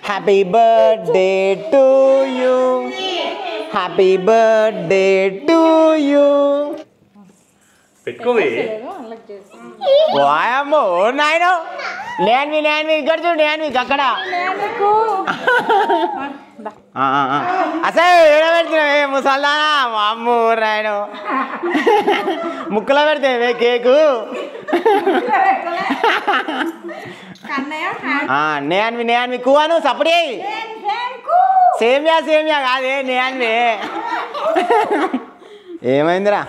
Happy birthday to you, happy birthday to you. పెట్టుకోవి వాయమ్మో నాయన నేను ఇక్కడ చూడు నేను అక్కడ అసలు ఏడ పెడుతున్నావే ముసల్దానా మా అమ్మ నాయన ముక్కలో పెడితే కేకు నేను కువాను సపడి సేమియా కాదే నేను ఏమైందిరా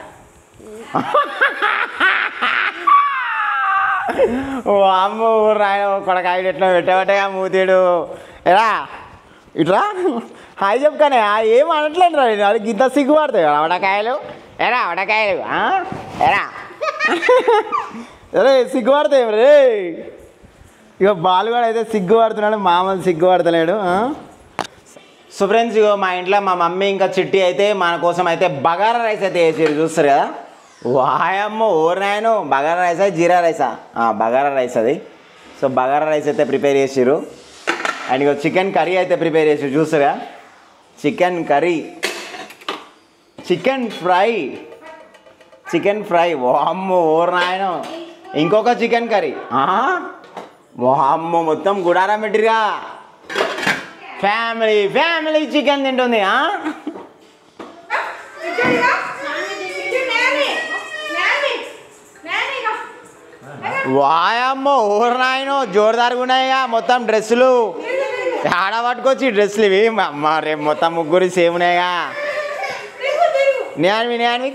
ఓ అమ్మ రాయన కొడకాయలు ఎట్లా పెట్టబట్టగా మూతీడు ఎరా ఇట్లా హాయ్ చెప్పుకానే ఏం అనట్లేదు రా అది గింత సిగ్గుపడతాయి వడకాయలు ఎరా వడకాయలు ఎరా అరే సిగ్గుపడతాయి రే. ఇక బాలు కూడా అయితే సిగ్గుపడుతున్నాడు, మామూలు సిగ్గుపడతలేడు. సో ఫ్రెండ్స్ ఇగో మా ఇంట్లో మా మమ్మీ ఇంకా చిట్టి అయితే మన కోసం అయితే బగారా రైస్ అయితే వేసారు చూస్తారు కదా. వాయమ్మో ఓర్నాయను బగారా రైసా జీరా రైసా? బగారా రైస్ అది. సో బగారా రైస్ అయితే ప్రిపేర్ చేసారు. అండ్ ఇక చికెన్ కర్రీ అయితే ప్రిపేర్ చేసారు చూసారా. చికెన్ కర్రీ, చికెన్ ఫ్రై వామ్మో ఓర్నాయను. ఇంకొక చికెన్ కర్రీ వామ్మో మొత్తం గుడారా పెట్టిరుగా. ఫ్యామిలీ చికెన్ తింటుంది. వాయమ్మో ఓర్నాయను జోరుదారుగా ఉన్నాయిగా మొత్తం డ్రెస్సులు. ఆడ పట్టుకొచ్చి డ్రెస్సులు ఇవి అమ్మ రేపు మొత్తం ముగ్గురు సేమ్ ఉన్నాయిగా. నేను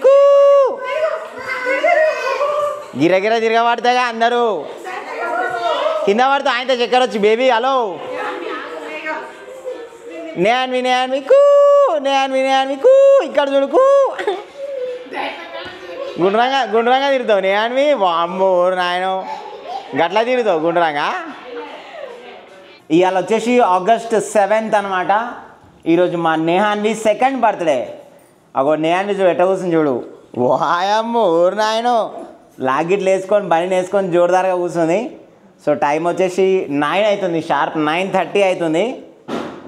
గిరగిర తిరగబడతాగా అందరూ కింద పడితే ఆయనతో చక్కెర వచ్చి బేబీ హలో నేను ఇక్కడ చూడుకు గుండ్రంగా తిరుగుతావు నేన్వి వామ్మో నాయన గట్లా తిరుగుతావు గుండ్రంగా. ఇవాళ వచ్చేసి August 7th అనమాట. ఈరోజు మా నేహాన్వి సెకండ్ బర్త్డే. అగో నేహాన్వి చూడు ఎట్ట కూర్చుని చూడు వాయమ్మో నాయన లాగిట్లు వేసుకొని బనీని వేసుకొని జోరుదారుగా కూర్చుంది. సో టైం వచ్చేసి 9 అవుతుంది, షార్ప్ 9:30 అవుతుంది.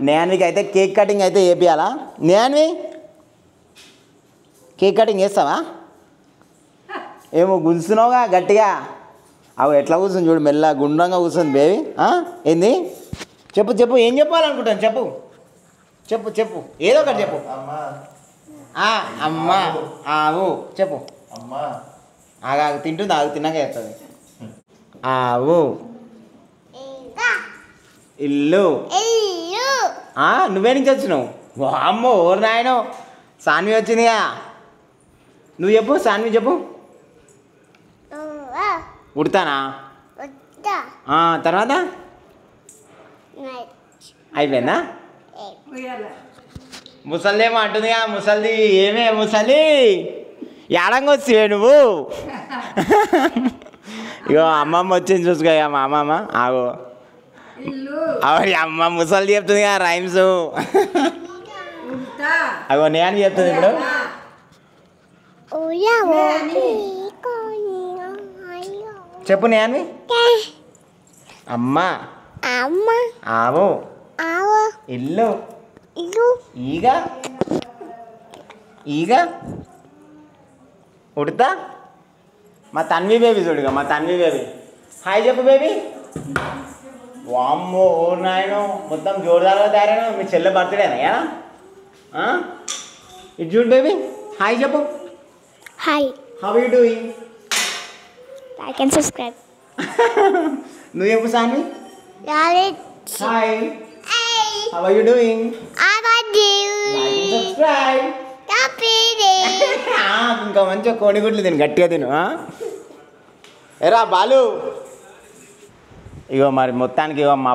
నేన్వికి అయితే కేక్ కటింగ్ అయితే వేపియాలా? నేన్వి కేక్ కటింగ్ చేస్తావా? ఏమో గుంచున్నావుగా గట్టిగా. అవి ఎట్లా కూర్చుంది చూడు మెల్ల గుండ్రంగా కూర్చుంది బేబీ. ఏంది చెప్పు ఏం చెప్పాలనుకుంటాను చెప్పు ఏదో ఒకటి చెప్పు. అమ్మ ఆవు చెప్పు. ఆగా తింటుంది తిన్నాక చేస్తుంది. ఆవు ఇల్లు నువ్వే నుంచి వచ్చినావు అమ్మో ఓరు నాయనో. సాన్వి వచ్చిందిగా నువ్వు చెప్పు. సాన్వి చెప్పు. ఉడతానా తర్వాత అయిపోయిందా? ముసలిదేమో అంటుందిగా. ముసలిది ఏమే ముసలి ఏడంగా వస్తావే నువ్వు? ఇగో అమ్మమ్మ వచ్చింది చూసుకో మా అమ్మమ్మ. ఆగో అవరి అమ్మ ముసలి చెప్తుంది కదా రైమ్స్. అగో నేను చెప్తుంది ఇప్పుడు. చెప్పు నేను. అమ్మ ఆవు ఇల్లు ఈగ ఉడతా. మా తన్వి బేబీ చూడుగా మా తన్వి బేబీ హాయ్ చెప్పు బేబీ. వామ్మో ఓ నాయనో మొత్తం జోరుదారుగా తయారైనా. మీ చెల్లె బర్త్డేనా? ఇటు చూడు బేబీ హాయ్ చెప్పు. Hi how you doing? Like and subscribe. నువ్వు చెప్పు Sanvi. Hi how are you doing? Like and subscribe. ఇంకా మంచిగా కోడిగుడ్లు తిను గట్టిగా తిను. ఎరా బాలు. ఇగో మరి మొత్తానికి ఇగో మా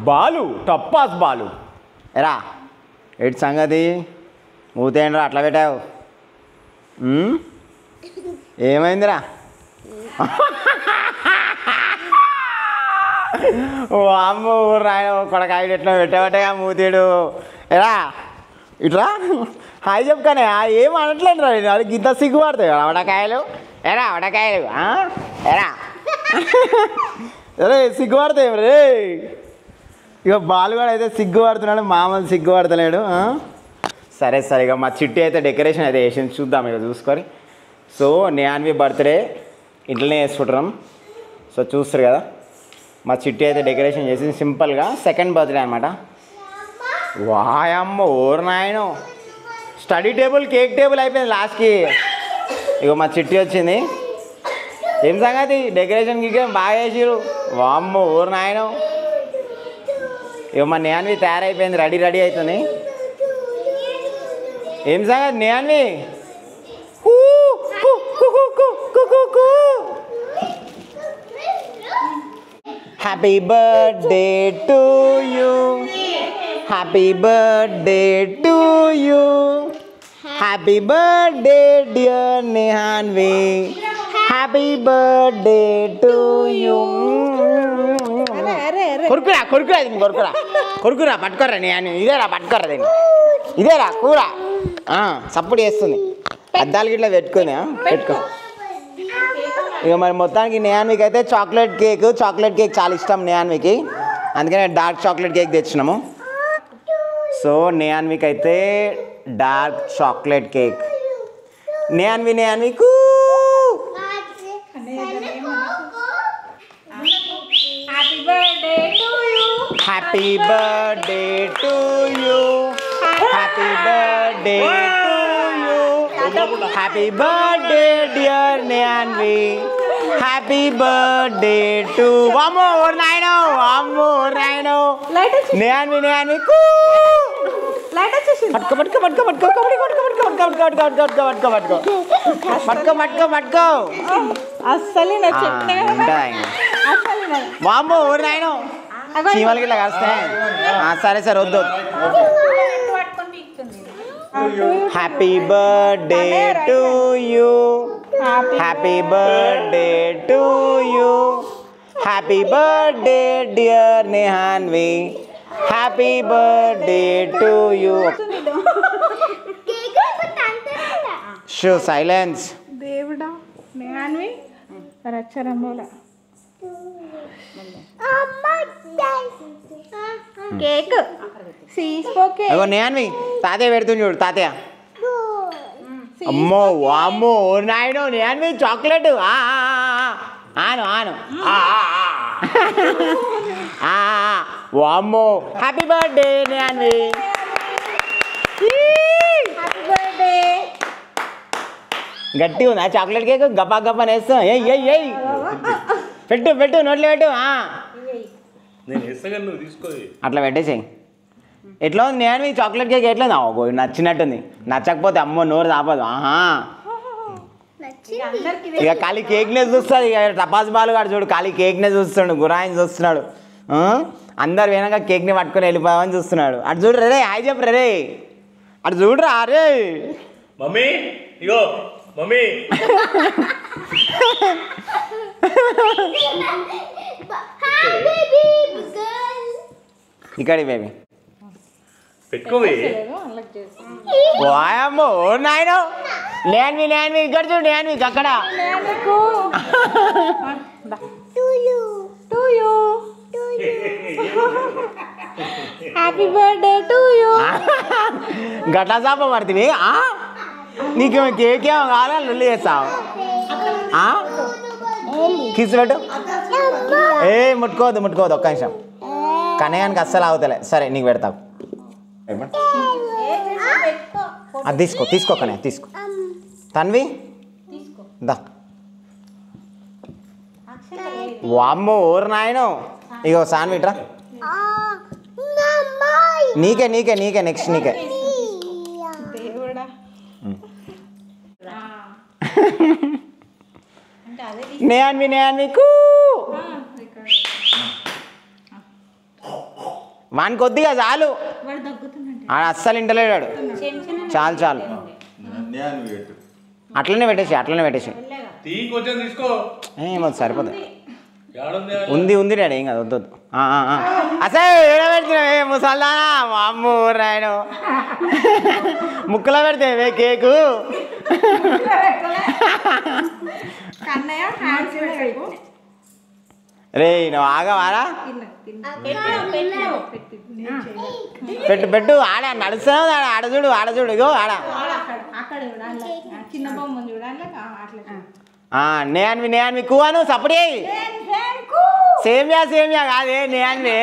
బాలు టప్పాస్ బాలు. ఎరా ఎటు సంగతి మూతేండ్రా అట్లా పెట్టావు? ఏమైందిరా? ఓ అమ్మ రాయన కొడకాయలు ఎట్లా పెట్టబట్టగా మూతీడు. ఎరా ఇట్లా హాయ్ చెప్పుకానే ఏం అనట్లేదు రా అది గింత సిగ్గుపడతాయి వడకాయలు. ఎరా వడకాయలు ఎరా అరే సిగ్గుపడతాయి రే. ఇక బాలుగాడు అయితే సిగ్గుపడుతున్నాడు, మామూలు సిగ్గుపడతలేడు. సరే సరే, ఇక మా చిట్టి అయితే డెకరేషన్ అయితే వేసింది, చూద్దాం ఇక చూసుకొని. సో నేన్వి బర్త్డే ఇంట్లోనే వేసుకుంటున్నాం. సో చూస్తారు కదా, మా చిట్టి అయితే డెకరేషన్ చేసింది సింపుల్గా. సెకండ్ బర్త్డే అనమాట. వాయమ్మ ఓరు నాయను, స్టడీ టేబుల్ కేక్ టేబుల్ అయిపోయింది లాస్ట్కి. ఇక మా చిట్టి వచ్చింది. ఏం సంగతి, డెకరేషన్ గికేం బాగా చేసిరు. వామ్మ ఓరు నాయను. ఇక మా నేన్వి తయారైపోయింది, రెడీ అవుతుంది. ఏం సంగతి నేన్వి? Happy birthday to you, happy birthday to you, happy birthday dear Nehanvi, happy birthday to you. కొరుకురా కొరుకురా దీన్ని, కొరుకురా కొరుకురా, పట్టుకోరా నేను. ఇదేరా పట్టుకోరా దీన్ని, ఇదేరా కూర. సప్పుడు చేస్తుంది, అద్దాలు గిట్లా పెట్టుకుని పెట్టుకో. ఇక మరి మొత్తానికి నేహాన్వికి అయితే చాక్లెట్ కేక్ చాలా ఇష్టం నేహాన్వికి, అందుకనే డార్క్ చాక్లెట్ కేక్ తెచ్చినాము. సో నేహాన్వికి అయితే డార్క్ చాక్లెట్ కేక్. నేహాన్వి కూ. Happy birthday to you, happy birthday to you, happy birthday dear Nehanvi, happy birthday to. వామ్మో ఓరు నాయనో, వామ్మో ఓరు నాయనో. నేహాన్వి కూ. పట్టుకో పట్టుకో పట్టుకో పట్టుకో పట్టుకో పట్టుకో. వామ్మో ఓరు నాయనో, చీమలకి ఇట్లా కాస్తాయి. సరే సరే వద్దు. Happy birthday to you, happy birthday to you, happy birthday dear Nehanvi, happy birthday to you. Shh silence. దేవుడా నేహాన్వి రచ్చరంబోల కేక్ సీస్పోకే. అగో నేహాన్వి తాతయ్య పెడుతుంది చూడు, తాతయ్య. అమ్మో వామ్మో ఓరు నాయనో, నేహాన్వి చాక్లెట్. ఆను ఆను. వామ్మో happy birthday Nehanvi. Happy birthday. గట్టిగా ఉందా చాక్లెట్ కేక్? గప్పా గప్పని వేస్తాం. ఏయ్ పెట్టు పెట్టు, నోట్లో పెట్టు. అట్లా పెట్టేసేయి. ఎట్లా ఉంది నేహాన్వి చాక్లెట్ కేక్? ఎట్లా ఉంది? నచ్చినట్టుంది. నచ్చకపోతే అమ్మో నోరు దాపదు. ఇక ఖాళీ కేక్నే చూస్తుంది. ఇక టపాస్ బాలు గారు చూడు, ఖాళీ కేక్నే చూస్తున్నాడు, గురాయిని చూస్తున్నాడు. అందరు వెనక కేక్ని పట్టుకొని వెళ్ళిపోయామని చూస్తున్నాడు. అటు చూడు రే, హాయ్ చెప్పు రే, అటు చూడరా రే. మమ్మీ ఇగో మమ్మీ. ఇక్కడి బేబీ పెట్టుకోవి. వాయమ్మో ఓ నాయనో, నేహాన్వి ఇక్కడ చూడు, నేహాన్వి అక్కడ. Happy birthday to you. గట్లా చాప పడుతుంది. నీకేమో కేక్ ఏమో కావాలా, లొల్లి చేస్తావు. కిస్ పెట్టు. ముట్టుకోవద్దు ఒక్క నిమిషం. కనయానికి అస్సలు అవుతలే. సరే నీకు పెడతావు. అది తీసుకో కనయ్య తీసుకో. తన్వి దా. వామ్మో ఓరు నాయనో. ఇగో సాన్విట్రా, నీకే నెక్స్ట్ నీకే. దేవుడా నేహాన్వి కూ. వాని కొద్దిగా చాలు, అస్సలు ఇంటలేడాడు. చాలు అట్లనే పెట్టేసి. ఏమో సరిపోతుంది. ఉంది డాడీ, ఏం కాదు, వద్దు. అసలు పెడుతున్నావే ముసల్దానా, మా అమ్మ రాయను ముక్కలో పెడితే కేకు. రే నువ్వు ఆగవారా పెట్టు పెట్టు ఆడ నడుస్తున్నావు ఆడ చూడు ఇగో ఆడ చిన్న బొమ్మ చూడాలి నేయాన్వి కూవాను సపడి సేమియా కాదే నేయాన్వి